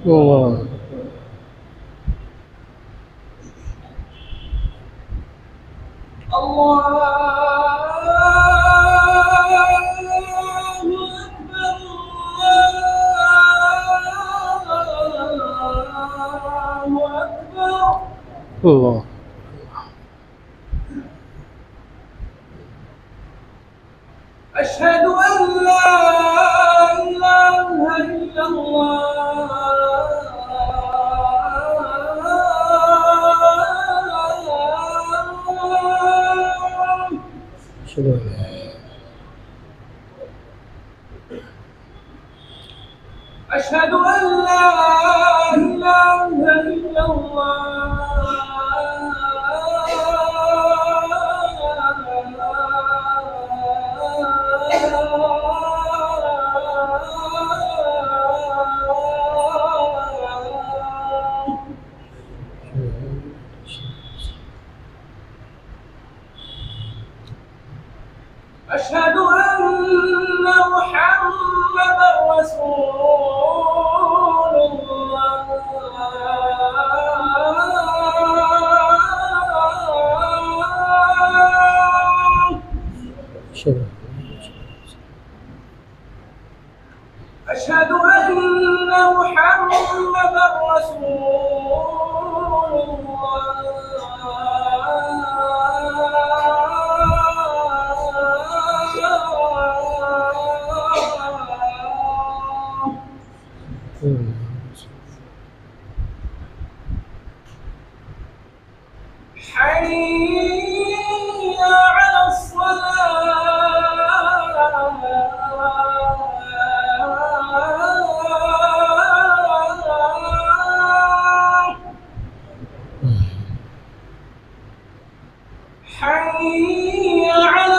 الله الله أشهد أن لا إله إلا الله أشهد أن لا إله إلا أشهد أن محمدا رسول الله أشهد أن محمدا رسول حي على الصلاة حي على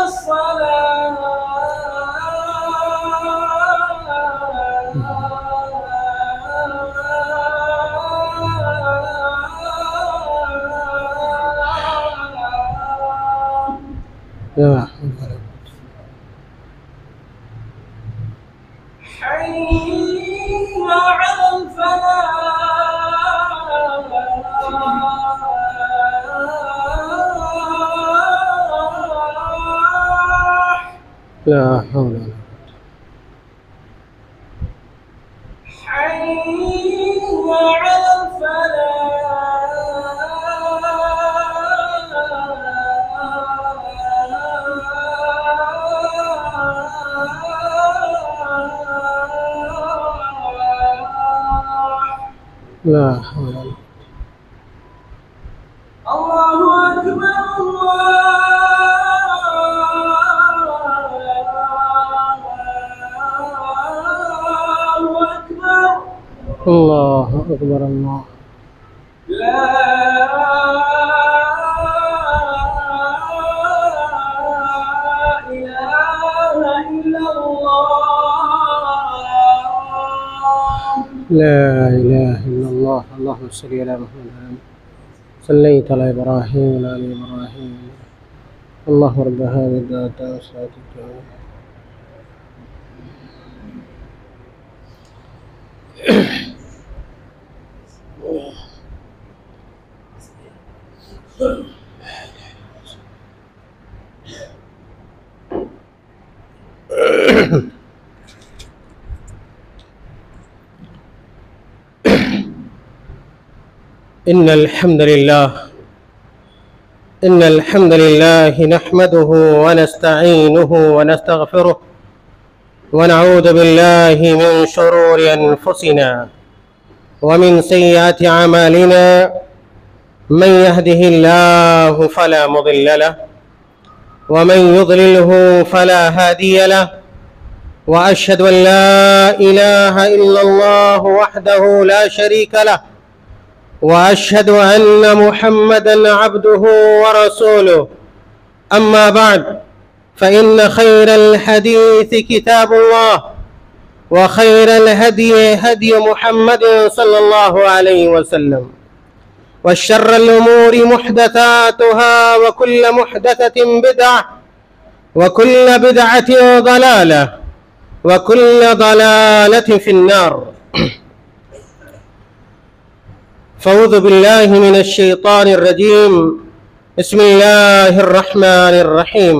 لا حي على الفلاح لا حول ولا حي على لا حول ولا الله أكبر الله أكبر الله لا إله إلا الله لا إله إلا الله. اللهم صل على محمد صليت على إبراهيم وعلى آل إبراهيم. الله رب هذه الدعوة والصلاة إن الحمد لله نحمده ونستعينه ونستغفره ونعوذ بالله من شرور أنفسنا ومن سيئات أعمالنا. من يهده الله فلا مضل له ومن يضلله فلا هادي له، وأشهد أن لا إله إلا الله وحده لا شريك له، وأشهد أن محمدًا عبده ورسوله. أما بعد، فإن خير الحديث كتاب الله، وخير الهدي هدي محمد صلى الله عليه وسلم، وشر الأمور محدثاتها، وكل محدثة بدعة، وكل بدعة ضلالة، وكل ضلالة في النار. فأعوذ بالله من الشيطان الرجيم. بسم الله الرحمن الرحيم.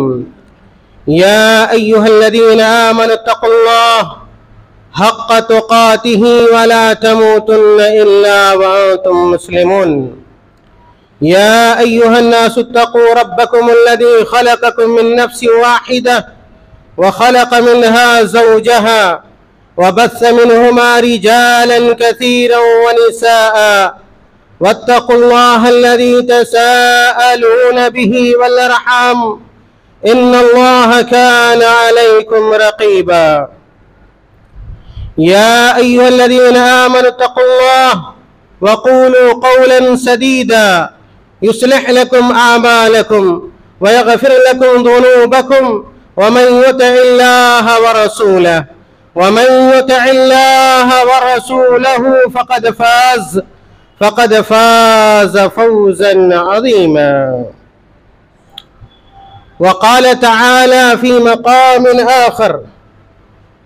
يا أيها الذين آمنوا اتقوا الله حق تقاته ولا تموتن إلا وأنتم مسلمون. يا أيها الناس اتقوا ربكم الذي خلقكم من نفس واحدة وخلق منها زوجها وبث منهما رجالا كثيرا ونساء واتقوا الله الذي تساءلون به والأرحام إن الله كان عليكم رقيبا. يا أيها الذين آمنوا اتقوا الله وقولوا قولا سديدا يصلح لكم أعمالكم ويغفر لكم ذنوبكم ومن يطع الله ورسوله فقد فاز فوزا عظيما. وقال تعالى في مقام آخر: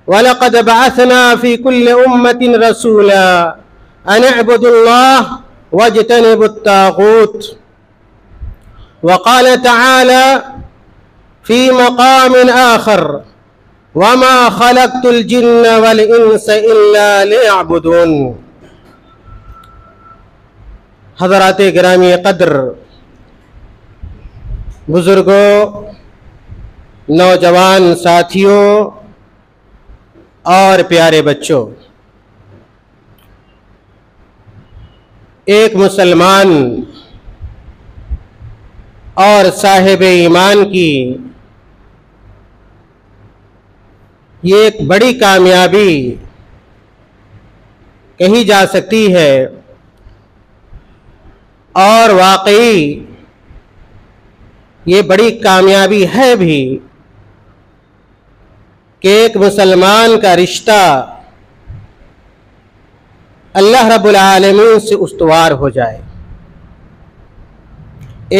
وَلَقَدْ بَعَثْنَا فِي كُلِّ أُمَّةٍ رَسُولًا أَنِ اعْبُدُوا اللَّهَ وَاجْتَنِبُوا الطَّاغُوتَ. وقال تعالى في مقام آخر: وَمَا خَلَقْتُ الْجِنَّ وَالْإِنسَ إِلَّا لِيَعْبُدُونِ. حضرات گرامی قدر، بزرگوں، نوجوان ساتھیوں اور پیارے بچوں، ایک مسلمان اور صاحب ایمان کی یہ ایک بڑی کامیابی کہی جا سکتی ہے، اور واقعی یہ بڑی کامیابی ہے بھی کہ ایک مسلمان کا رشتہ اللہ رب العالمین سے استوار ہو جائے.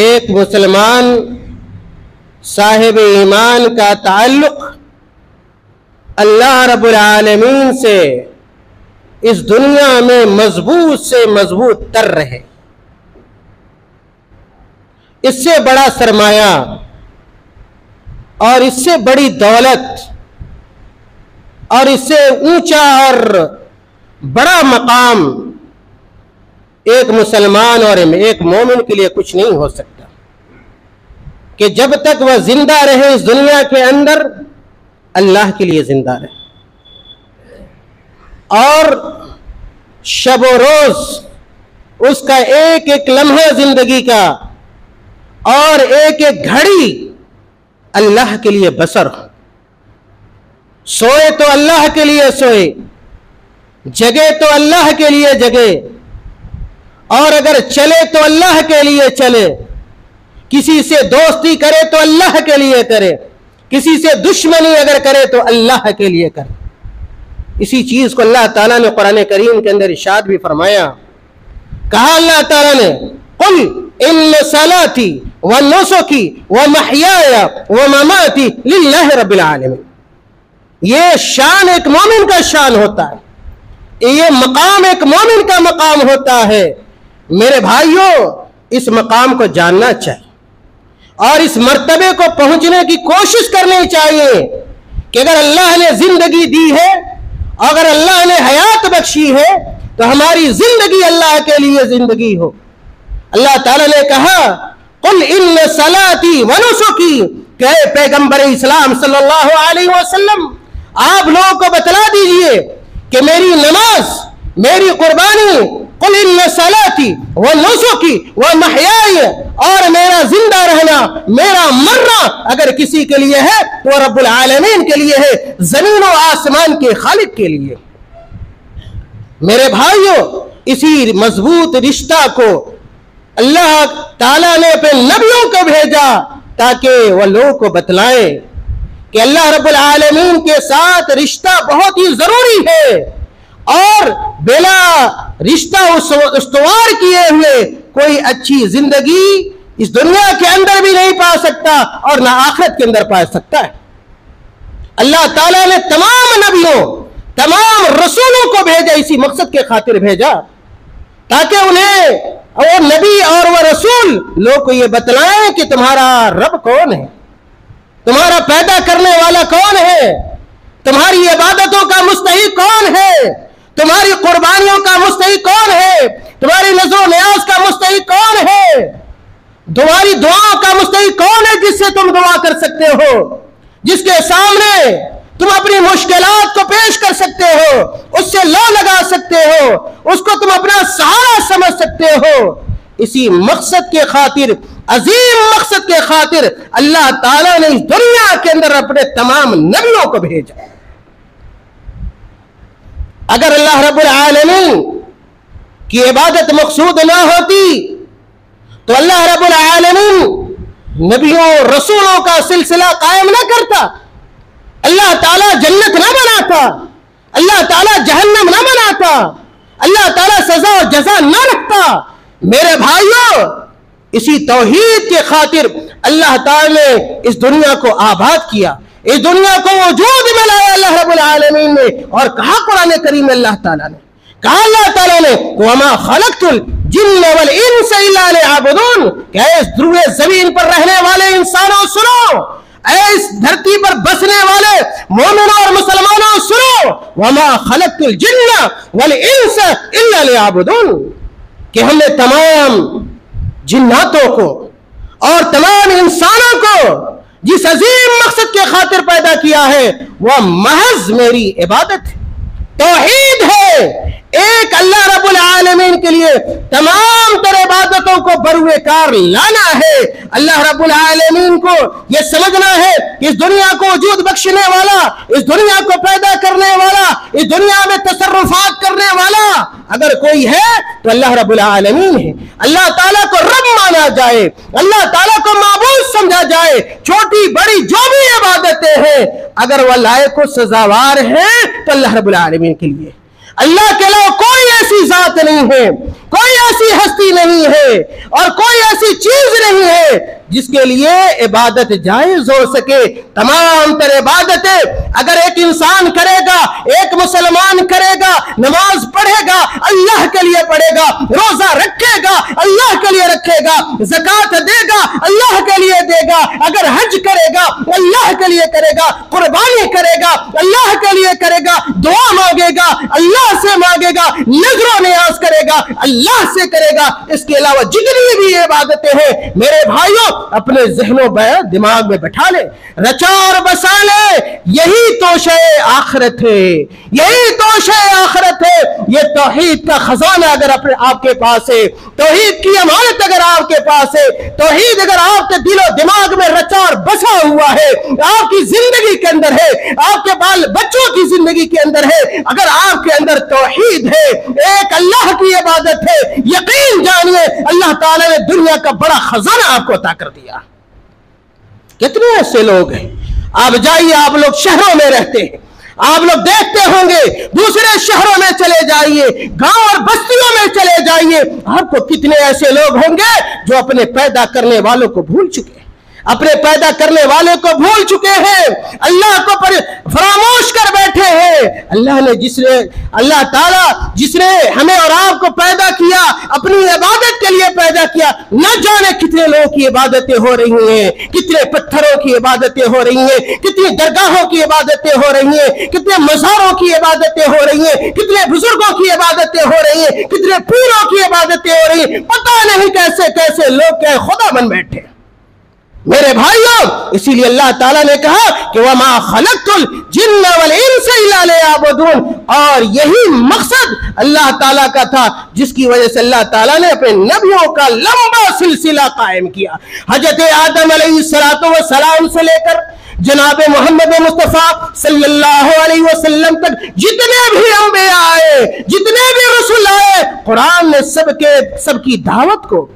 ایک مسلمان صاحب ایمان کا تعلق اللہ رب العالمین سے اس دنیا میں مضبوط سے مضبوط تر رہے. اس سے بڑا سرمایہ اور اس سے بڑی دولت اور اس سے اونچا اور بڑا مقام ایک مسلمان اور ایک مومن کے لیے کچھ نہیں ہو سکتا کہ جب تک وہ زندہ رہے اس دنیا کے اندر اللہ کے لیے زندہ رہے، اور شب و روز اس کا ایک ایک لمحہ زندگی کا اور ایک ایک گھڑی اللہ کے لیے بسر ہو. سوئے تو اللہ کے لیے سوئے، جگے تو اللہ کے لیے جگے، اور اگر چلے تو اللہ کے لیے چلے. کسی سے دوستی کرے تو اللہ کے لیے کرے، کسی سے دشمنی اگر کرے تو اللہ کے لیے کرے. اسی چیز کو اللہ تعالیٰ نے قرآن کریم کے اندر ارشاد بھی فرمایا. کہا اللہ تعالیٰ نے: قل ان صلاتي ونسكي ومحياي ومماتي لله رب العالمین. یہ شان ایک مومن کا شان ہوتا ہے، یہ مقام ایک مومن کا مقام ہوتا ہے. میرے بھائیوں، اس مقام کو جاننا چاہیے اور اس مرتبے کو پہنچنے کی کوشش کرنی چاہیے کہ اگر اللہ نے زندگی دی ہے، اگر اللہ نے حیات بخشی ہے، تو ہماری زندگی اللہ کے لیے زندگی ہو. اللہ تعالیٰ نے کہا: قل ان صلاتي ونسكي، کہ اے پیغمبر اسلام صلی اللہ علیہ وسلم، آپ لوگوں کو بتلا دیجئے کہ میری نماز، میری قربانی، قل ان صلاتي ونسكي ومحياي، اور میرا زندہ رہنا، میرا مرنا اگر کسی کے لیے ہے تو رب العالمین کے لیے ہے، زمین و آسمان کے خالق کے لیے. میرے بھائیوں، اسی مضبوط رشتہ کو اللہ تعالیٰ نے اپنے نبیوں کو بھیجا تاکہ وہ لوگوں کو بتلائیں کہ اللہ رب العالمین کے ساتھ رشتہ بہت ہی ضروری ہے، اور بلا رشتہ استوار کیے ہوئے کوئی اچھی زندگی اس دنیا کے اندر بھی نہیں پا سکتا اور نہ آخرت کے اندر پا سکتا ہے. اللہ تعالیٰ نے تمام نبیوں، تمام رسولوں کو بھیجا، اسی مقصد کے خاطر بھیجا تاکہ انہیں وہ نبی اور وہ رسول لوگ کو یہ بتلائیں کہ تمہارا رب کون ہے، تمہارا پیدا کرنے والا کون ہے، تمہاری عبادتوں کا مستحق کون ہے، تمہاری قربانیوں کا مستحق کون ہے، تمہاری نذر و نیاز کا مستحق کون ہے، تمہاری دعاؤں کا مستحق کون ہے جس سے تم دعا کر سکتے ہو، جس کے سامنے تم اپنی مشکلات کو پیش کر سکتے ہو، اس سے لو لگا سکتے ہو، اس کو تم اپنا سہارا سمجھ سکتے ہو۔ اسی مقصد کے خاطر، عظیم مقصد کے خاطر اللہ تعالیٰ نے اس دنیا کے اندر اپنے تمام نبیوں کو بھیجا۔ اگر اللہ رب العالمین کی عبادت مقصود نہ ہوتی تو اللہ رب العالمین نبیوں رسولوں کا سلسلہ قائم نہ کرتا، اللہ تعالیٰ جنت نہ بناتا، اللہ تعالیٰ جہنم نہ بناتا، اللہ تعالیٰ سزا و جزا نہ رکھتا۔ میرے بھائیوں، اسی توحید کے خاطر اللہ تعالیٰ نے اس دنیا کو آباد کیا، اس دنیا کو وجود میں لایا اللہ رب العالمین نے، اور کہا قرآن کریم میں اللہ تعالیٰ نے کہا، اللہ تعالیٰ نے وَمَا خَلَقْتُ الْجِنَّ وَالْإِنسَ إِلَّا لِيَعْبُدُونَ، کہ اس دروئے زمین پر رہنے والے انسانوں سنو، اس دھرتی پر بسنے والے مومنوں اور مسلمانوں سنو، وَمَا خَلَقْتُ الْجِنَّ وَالْإِنسَ إِلَّا لِيَعْبُدُونَ، کہ ہم نے تمام جناتوں کو اور تمام انسانوں کو جس عظیم مقصد کے خاطر پیدا کیا ہے وہ محض میری عبادت ہے، توحید ہے، ایک اللہ رب العالمین کے لیے تمام تر عبادتوں کو بروئے کار لانا ہے۔ اللہ رب العالمین کو یہ سمجھنا ہے کہ اس دنیا کو وجود بخشنے والا، اس دنیا کو پیدا کرنے والا، اس دنیا میں تصرفات کرنے والا اگر کوئی ہے تو اللہ رب العالمین ہے۔ اللہ تعالیٰ کو رب مانا جائے، اللہ تعالیٰ کو معبود سمجھا جائے، چھوٹی بڑی جو بھی عبادتیں ہیں اگر وہ لائق و سزاوار ہیں تو اللہ رب العالمین کے لیے۔ اللہ کے علاوہ کوئی ایسی ذات نہیں ہے، کوئی ایسی ہستی نہیں ہے، اور کوئی ایسی چیز نہیں ہے جس کے لیے عبادت جائز ہو سکے۔ تمام تر عبادتیں اگر ایک انسان کرے گا، ایک مسلمان کرے گا، نماز پڑھے گا اللہ کے لیے پڑھے گا، روزہ رکھے گا اللہ کے لیے رکھے گا، زکوٰۃ دے گا اللہ کے لیے دے گا، اگر حج کرے گا اللہ کے لیے کرے گا، قربانی کرے گا اللہ کے لیے کرے گا، دعا مانگے گا اللہ سے مانگے گا، نذر و نیاز کرے گا اللہ سے کرے گا۔ اس کے علاوہ جتنی بھی عبادتیں ہیں میرے بھائیوں اپنے ذہن و دماغ میں بٹھا لے، رچا اور بسا لے، یہی توشہ آخرت ہے، یہی توشہ آخرت ہے۔ یہ توحید کا خزانہ اگر آپ کے پاس ہے، توحید کی امانت اگر آپ کے پاس ہے، توحید اگر آپ کے دل و دماغ میں رچا اور بسا ہوا ہے، آپ کی زندگی کے اندر ہے، آپ کے بال بچوں کی زندگی کے اندر ہے، اگر آپ کے اندر توحید ہے، ایک اللہ کی عبادت ہے، یقین جانیے اللہ تعالیٰ نے دنیا کا بڑا خزانہ آپ کو عطا کر دیا۔ کتنے ایسے لوگ ہیں، آپ جائیے، آپ لوگ شہروں میں رہتے ہیں، آپ لوگ دیکھتے ہوں گے، دوسرے شہروں میں چلے جائیے، گاؤں اور بستیوں میں چلے جائیے، آپ کو کتنے ایسے لوگ ہوں گے جو اپنے پیدا کرنے والوں کو بھول چکے ہیں، اپنے پیدا کرنے والے کو بھول چکے ہیں، اللہ کو فراموش کر بیٹھے ہیں۔ اللہ تعالیٰ جس نے ہمیں اور آپ کو پیدا کیا، اپنی عبادت کے لیے پیدا کیا، نہ جانے کتنے لوگوں کی عبادتیں ہو رہی ہیں، کتنے پتھروں کی عبادتیں ہو رہی ہیں، کتنی درگاہوں کی عبادتیں ہو رہی ہیں، کتنے مزاروں کی عبادتیں ہو رہی ہیں، کتنے بزرگوں کی عبادتیں ہو رہی ہیں، کتنے پیروں کی عبادتیں ہو رہی ہیں، پتہ نہیں کیسے کیسے لوگ کیا خدا بن بیٹھے۔ میرے بھائیوں، اسی لیے اللہ تعالیٰ نے کہا کہ وَمَا خَلَقْتُ الْجِنَّ وَالْإِنسَ إِلَّا لِيَعْبُدُونَ، اور یہی مقصد اللہ تعالیٰ کا تھا جس کی وجہ سے اللہ تعالیٰ نے اپنے نبیوں کا لمبا سلسلہ قائم کیا۔ حضرت آدم علیہ السلام سے لے کر جناب محمد مصطفیٰ صلی اللہ علیہ وسلم تک جتنے بھی انبیاء آئے، جتنے بھی رسول آئے، قرآن نے سب کی دعوت کو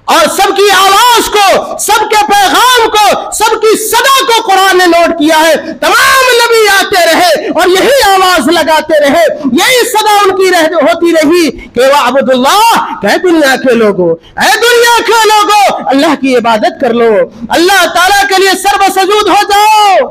اور سب کی آواز کو، سب کے پیغام کو، سب کی صدا کو قرآن نے نوٹ کیا ہے۔ تمام نبی آتے رہے اور یہی آواز لگاتے رہے، یہی صدا ان کی ہوتی رہی کہ وَعْبُدُ اللَّهَ، کہ دنیا کے لوگوں، اے دنیا کے لوگوں اللہ کی عبادت کر لو، اللہ تعالیٰ کے لیے سرب سجود ہو جاؤ،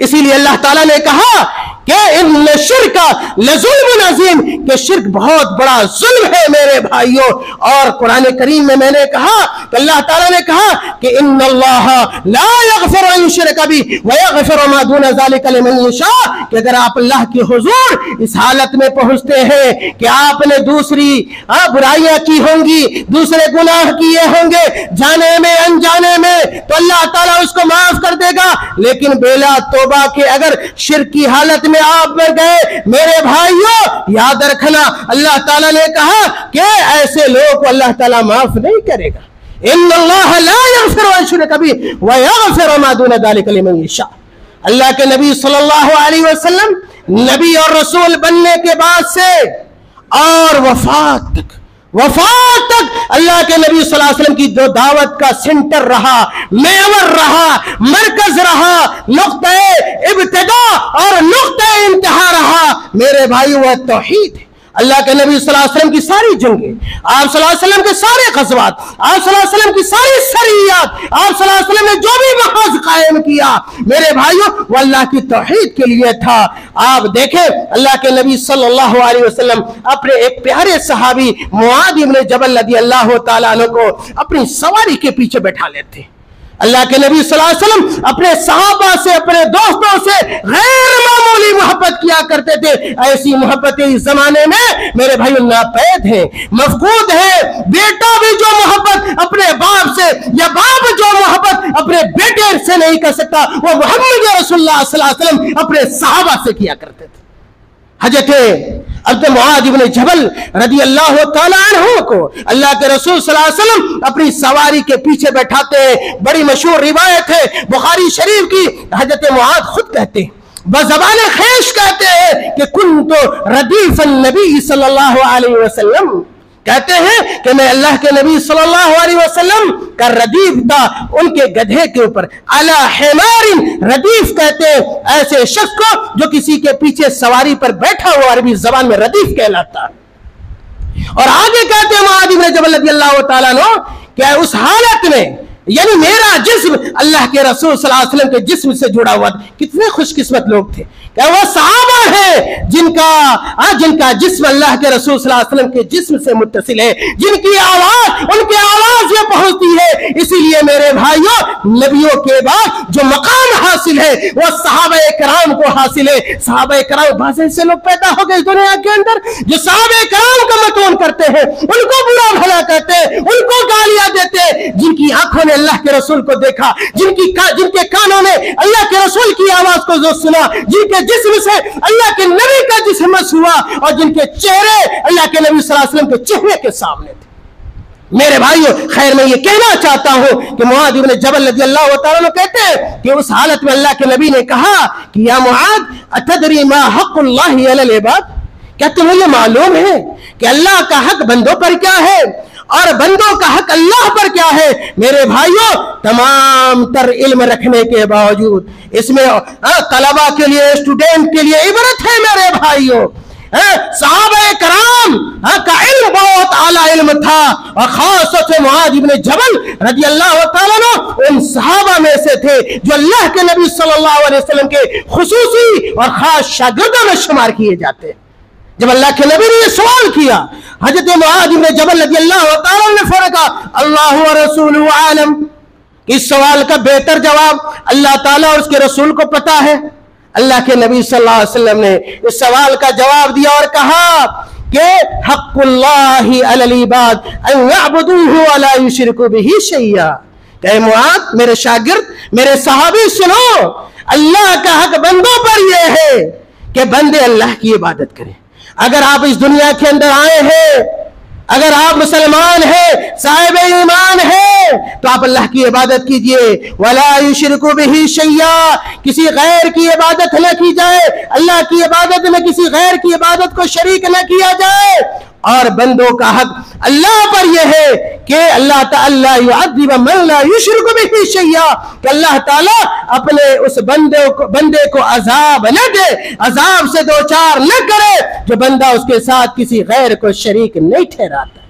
اسی لیے اللہ تعالیٰ نے کہا کہ ان شرک لظلم عظیم، کہ شرک بہت بڑا ظلم ہے میرے بھائیوں. اور قرآن کریم میں نے کہا کہ اللہ تعالیٰ نے کہا کہ ان اللہ لا یغفر ان یشرک بہ ویغفر ما دون ذلک لمن یشاء، کہ اگر آپ اللہ کے حضور اس حالت میں پہنچتے ہیں کہ آپ نے دوسری برائیاں کی ہوں گی، دوسرے گناہ کیے ہوں گے جانے میں انجانے میں، تو اللہ تعالیٰ اس کو معاف کر دے گا. لیکن بلا توبہ کے اگر شرک کی حالت میں آپ مر گئے میرے بھائیوں، یاد رکھنا اللہ تعالیٰ نے کہا کہ ایسے لوگ کو اللہ تعالیٰ معاف نہیں کرے گا. ان اللہ لا یغفر ان یشرک بہ ویغفر ما دون ذلک لمن یشاء. اللہ کے نبی صلی اللہ علیہ وسلم نبی اور رسول بننے کے بعد سے اور وفات تک اللہ کے نبی صلی اللہ علیہ وسلم کی جو دعوت کا سینٹر رہا، محور رہا، مرکز رہا، نقطہ ابتدا اور نقطہ انتہا رہا میرے بھائی، وہ توحید ہے. اللہ کے نبی صلی اللہ علیہ وسلم کی ساری جنگیں، آپ صلی اللہ علیہ وسلم کے سارے غزوات، آپ صلی اللہ علیہ وسلم کی ساری سریات، آپ صلی اللہ علیہ وسلم نے جو بھی محاذ قائم کیا میرے بھائیوں وہ اللہ کی توحید کے لیے تھا. آپ دیکھیں اللہ کے نبی صلی اللہ علیہ وسلم اپنے ایک پیارے صحابی معاذ بن جبل رضی اللہ تعالیٰ عنہ کو اپنی سواری کے پیچھے بیٹھا لیتے. اللہ کے نبی صلی اللہ علیہ وسلم اپنے صحابہ سے، اپنے دوستوں سے غیر معمولی محبت کیا کرتے تھے. ایسی محبت اس زمانے میں میرے بھائی ناپید ہے، مفقود ہے. بیٹا بھی جو محبت اپنے باپ سے یا باپ جو محبت اپنے بیٹے سے نہیں کر سکتا، وہ محمد رسول اللہ صلی اللہ علیہ وسلم اپنے صحابہ سے کیا کرتے تھے. حضرت معاذ بن جبل رضی اللہ تعالیٰ عنہ کو اللہ کے رسول صلی اللہ علیہ وسلم اپنی سواری کے پیچھے بیٹھاتے ہیں. بڑی مشہور روایت ہے بخاری شریف کی. حضرت معاذ خود کہتے ہیں، بزبان خیش کہتے ہیں کہ کنت ردیف النبی صلی اللہ علیہ وسلم، کہتے ہیں کہ میں اللہ کے نبی صلی اللہ علیہ وسلم کا ردیف تھا ان کے گدھے کے اوپر. علی حمار، ردیف کہتے ہیں ایسے شخص کو جو کسی کے پیچھے سواری پر بیٹھا ہوا، عربی زبان میں ردیف کہلاتا. اور آگے کہتے ہیں معاذ بن جبل رضی اللہ تعالیٰ عنہ کہ اس حالت میں یعنی میرا جسم اللہ کے رسول صلی اللہ علیہ وسلم کے جسم سے جڑا ہوا تھا. کتنے خوش قسمت لوگ تھے کہ وہ صحابہ ہیں جن کا جسم اللہ کے رسول صلی اللہ علیہ وسلم کے جسم سے متصل ہے، جن کی آواز ان کی آواز یہ پہنچتی ہے. اسی لیے میرے بھائیوں نبیوں کے بعد جو مقام حاصل ہے وہ صحابہ کرام کو حاصل ہے. صحابہ کرام بعض ایسے لوگ پیدا ہو گئے اس دنیا کے اندر جو صحابہ کرام کا متون کرتے ہیں، ان کو برا بھلا کہتے ہیں، ان کو گالیاں دیتے ہیں، جن کی آنکھوں نے اللہ کے رسول کو دیکھا، جن کے کانوں نے اللہ کے رسول کی آواز کو جو سنا، جن کے جسم سے اللہ کے نبی کا جسم مس ہوا، اور جن کے چہرے اللہ کے نبی صلی اللہ علیہ وسلم کے چہرے کے سامنے تھے. میرے بھائیوں خیر میں یہ کہنا چاہتا ہوں کہ معاذ بن جبل رضی اللہ تعالیٰ عنہ کہتے ہیں کہ اس حالت میں اللہ کے نبی نے کہا کہ یا معاذ اتدری ما حق اللہ علی العباد، کیا تمہیں یہ معلوم ہے کہ اللہ کا حق بندوں پر کیا ہے اور بندوں کا حق اللہ پر کیا ہے؟ میرے بھائیوں تمام تر علم رکھنے کے باوجود اس میں طلبہ کے لیے، اسٹوڈنٹ کے لیے عبرت ہے میرے بھائیوں. صحابہ کرام کا علم بہت اعلیٰ علم تھا، اور خاص طور سے معاذ بن جبل رضی اللہ تعالیٰ عنہ ان صحابہ میں سے تھے جو اللہ کے نبی صلی اللہ علیہ وسلم کے خصوصی اور خاص شاگردوں میں شمار کیے جاتے. جب اللہ کے نبی نے یہ سوال کیا حضرت معاذ بن جبل رضی اللہ تعالیٰ نے فوراً کہا اللہ و رسول عالم. اس سوال کا بہتر جواب اللہ تعالیٰ اور اس کے رسول کو پتا ہے. اللہ کے نبی صلی اللہ علیہ وسلم نے اس سوال کا جواب دیا اور کہا کہ حق اللہ علی العباد ان یعبدوہ ولا یشرکوا بہ شیئا. کہ معاذ میرے شاگرد، میرے صحابی سنو، اللہ کا حق بندوں پر یہ ہے کہ بندے اللہ کی عبادت کریں. اگر آپ اس دنیا کے اندر آئے ہیں، اگر آپ مسلمان ہیں، صاحب ایمان ہیں، تو آپ اللہ کی عبادت کیجئے. وَلَا يُشْرِكُ بِهِ شَيْئًا، کسی غیر کی عبادت نہ کی جائے، اللہ کی عبادت میں کسی غیر کی عبادت کو شریک نہ کیا جائے. اور بندوں کا حق اللہ پر یہ ہے کہ اللہ تعالیٰ يُعَذِّبَ مَن لَا يُشْرِكُ بِهِ شَيْئًا، کہ اللہ تعالیٰ اپنے اس بندے کو عذاب نہ دے، عذاب سے دوچار نہ کرے جو بندہ اس کے ساتھ کسی غیر کو شریک نہیں ٹھہراتا.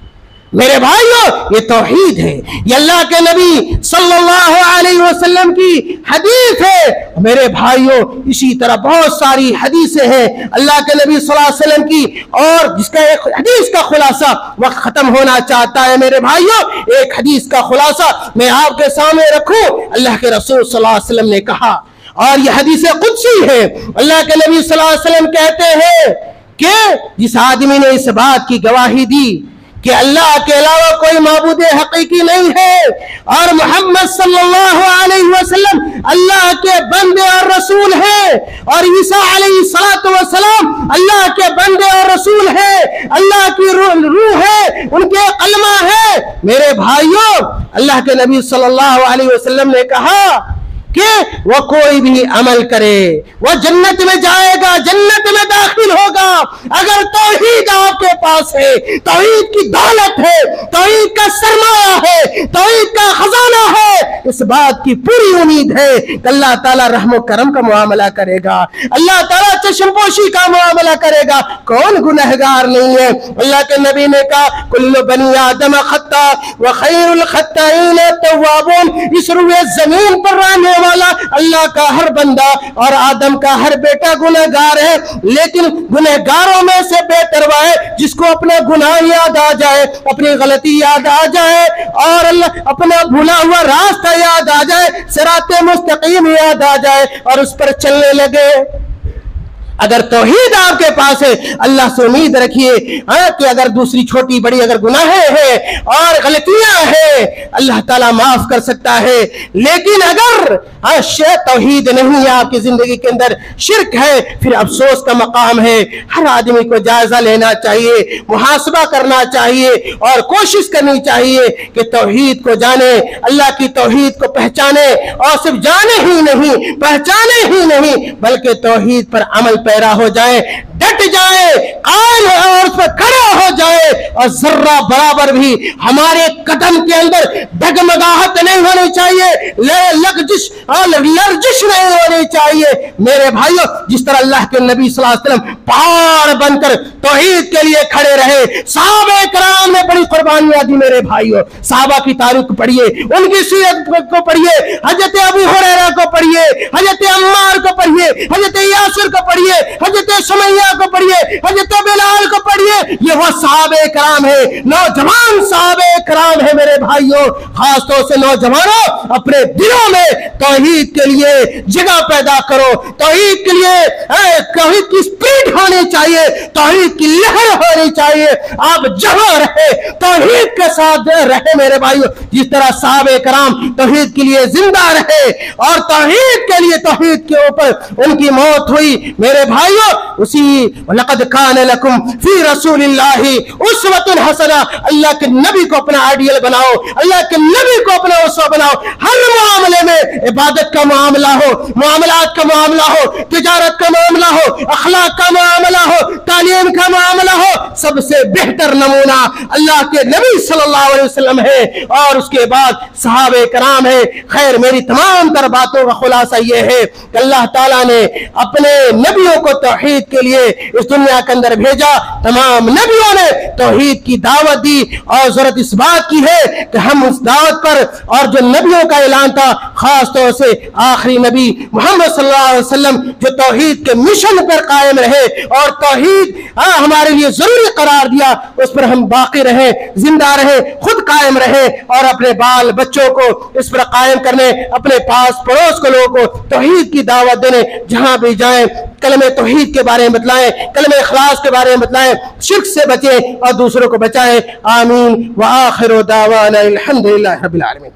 میرے بھائیوں یہ توحید ہے، یہ اللہ کے نبی صلی اللہ علیہ وسلم کی حدیث ہے۔ میرے بھائیوں اسی طرح بہت ساری حدیثیں ہیں اللہ کے نبی صلی اللہ علیہ وسلم کی، اور جس کا ایک حدیث کا خلاصہ وقت ختم ہونا چاہتا ہے میرے بھائیوں، ایک حدیث کا خلاصہ میں آپ کے سامنے رکھوں۔ اللہ کے رسول صلی اللہ علیہ وسلم نے کہا، اور یہ حدیث قدسی ہے، اللہ کے نبی صلی اللہ علیہ وسلم کہتے ہیں کہ جس آدمی نے اس بات کی گواہی دی کہ اللہ کے علاوہ کوئی معبود حقیقی نہیں ہے اور محمد صلی اللہ علیہ وسلم اللہ کے بندے اور رسول ہیں، اور عیسیٰ علیہ السلام اللہ کے بندے اور رسول ہیں، اللہ کی روح ہے، ان کے کلمہ ہے، میرے بھائیوں اللہ کے نبی صلی اللہ علیہ وسلم نے کہا کہ وہ کوئی بھی عمل کرے وہ جنت میں جائے گا، جنت میں داخل ہوگا اگر توحید آپ کے پاس ہے، توحید کی دولت ہے، توحید کا سرمایہ ہے، توحید کا خزانہ ہے۔ اس بات کی پوری امید ہے کہ اللہ تعالیٰ رحم و کرم کا معاملہ کرے گا، اللہ تعالیٰ چشم پوشی کا معاملہ کرے گا۔ کون گنہگار نہیں ہے؟ اللہ کے نبی نے کہا کل بنی آدم خطا وخیر الخطائین التوابون، اس روئے زمین پر رہنے والا اللہ کا ہر بندہ اور آدم کا ہر بیٹا گنہگار ہے، لیکن گنہگاروں میں سے بہتر وہ ہے جس کو اپنا گناہ یاد آ جائے، اپنی غلطی یاد آ جائے، اور اللہ اپنا بھولا ہوا راستہ یاد آ جائے، صراط مستقیم یاد آ جائے اور اس پر چلنے لگے۔ اگر توحید آپ کے پاس ہے اللہ سے امید رکھیے کہ اگر دوسری چھوٹی بڑی اگر گناہیں ہیں اور غلطیاں ہیں اللہ تعالیٰ معاف کر سکتا ہے، لیکن اگر توحید نہیں ہے آپ کی زندگی کے اندر، شرک ہے، پھر افسوس کا مقام ہے۔ ہر آدمی کو جائزہ لینا چاہیے، محاسبہ کرنا چاہیے اور کوشش کرنی چاہیے کہ توحید کو جانے، اللہ کی توحید کو پہچانے، اور صرف جانے ہی نہیں، پہچانے ہی نہیں بلکہ توحید پر عمل پیرا ہو جائے، ڈٹ جائے، قائم اور اس پر کھڑا ہو جائے، اور ذرہ برابر بھی ہمارے قدم کے اندر ڈگمگاہٹ نہیں ہونی چاہیے، لرزش نہیں ہونی چاہیے۔ میرے بھائیوں جس طرح اللہ کے نبی صلی اللہ علیہ وسلم پہاڑ بن کر توحید کے لیے کھڑے رہے، صحابہ کرام نے بڑی قربانیاں دی۔ میرے بھائیوں صحابہ کی تاریخ پڑھیے، ان کی سیرت کو پڑھیے، حضرت ابو ہریرہ کو پڑھیے، حضرت عمار کو پڑھیے، حضرت یاسر کو پڑھیے، حضرت سمیہ کو پڑھیے، حضرت بلال کو پڑھیے، یہ وہ صحابہ کرام ہیں، نوجوان صحابہ کرام ہیں۔ میرے بھائیوں خاص طور سے نوجوانوں اپنے دلوں میں توحید کے لیے جگہ پیدا کرو، توحید کے لیے توحید کی اسپرٹ ہونی چاہیے، توحید کی لہر ہونی چاہیے، آپ جہاں رہے توحید کے ساتھ رہے۔ میرے بھائیوں جس طرح صحابہ کرام توحید کے لیے زندہ رہے اور توحید کے لیے توحید کے اوپر ان کی موت ہوئی، میرے بھائیوں اسی لقد کان لکم فی رسول اللہ اسوۃ حسنہ، اللہ کے نبی کو اپنا آئیڈیل بناؤ، اللہ کے نبی کو اپنا اسوہ بناؤ۔ ہر معاملے میں عبادت کا معاملہ ہو، معاملات کا معاملہ ہو، تجارت کا معاملہ ہو، اخلاق کا معاملہ ہو، تعلیم کا معاملہ ہو، سب سے بہتر نمونہ اللہ کے نبی صلی اللہ علیہ وسلم ہے اور اس کے بعد صحابہ کرام ہے۔ خیر میری تمام تر باتوں کا خلاصہ یہ ہے کہ اللہ تعالیٰ نے اپنے نبیوں کو توحید کے لیے اس دنیا کے اندر بھیجا، تمام نبیوں نے توحید کی دعوت دی، اور ضرورت اس بات کی ہے کہ ہم اس دعوت پر، اور جو نبیوں کا اعلان تھا خاص طور سے آخری نبی محمد صلی اللہ علیہ وسلم جو توحید کے مشن پر قائم رہے اور توحید ہمارے لیے ضروری قرار دیا، اس پر ہم باقی رہیں، زندہ رہیں، خود قائم رہیں اور اپنے بال بچوں کو اس پر قائم کرنے، اپنے پاس پڑوس کے لوگوں کو توحید کی دعوت دینے، جہاں بھی جائیں کلمہ توحید کے بارے میں بتلائیں، کلمہ اخلاص کے بارے میں بتلائیں، شرک سے بچیں اور دوسروں کو بچائیں۔ آمین وآخر دعوانا الحمدللہ رب العالمین۔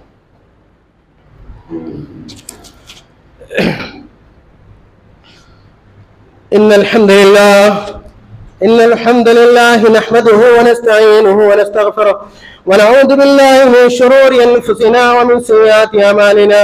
إن الحمد لله نحمده ونستعينه ونستغفره ونعوذ بالله من شرور أنفسنا ومن سيئات أعمالنا،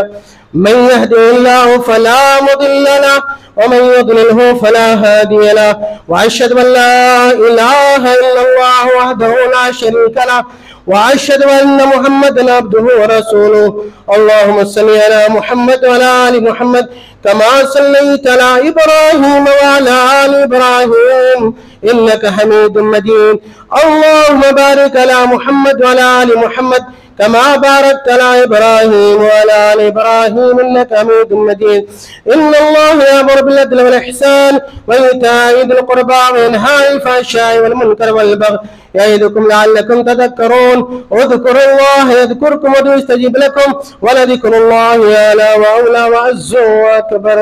من يهده الله فلا مضل له ومن يضلله فلا هادي له، وأشهد أن لا إله إلا الله وحده لا شريك له، وأشهد أن محمدا عبده ورسوله۔ اللهم صل على محمد وعلى آل محمد كما صليت على إبراهيم وعلى آل إبراهيم إنك حميد مجيد. اللهم بارك على محمد وعلى آل محمد كما باركت على إبراهيم وعلى آل إبراهيم إنك حميد مجيد. إن الله يأمر بالعدل والإحسان وإيتاء ذي القربى وينهى عن الفحشاء والمنكر والبغي يعظكم لعلكم تذكرون. اذكروا الله يذكركم وادعوه يستجيب لكم ولذكر الله أعلى وأولى وأعز وأكبر.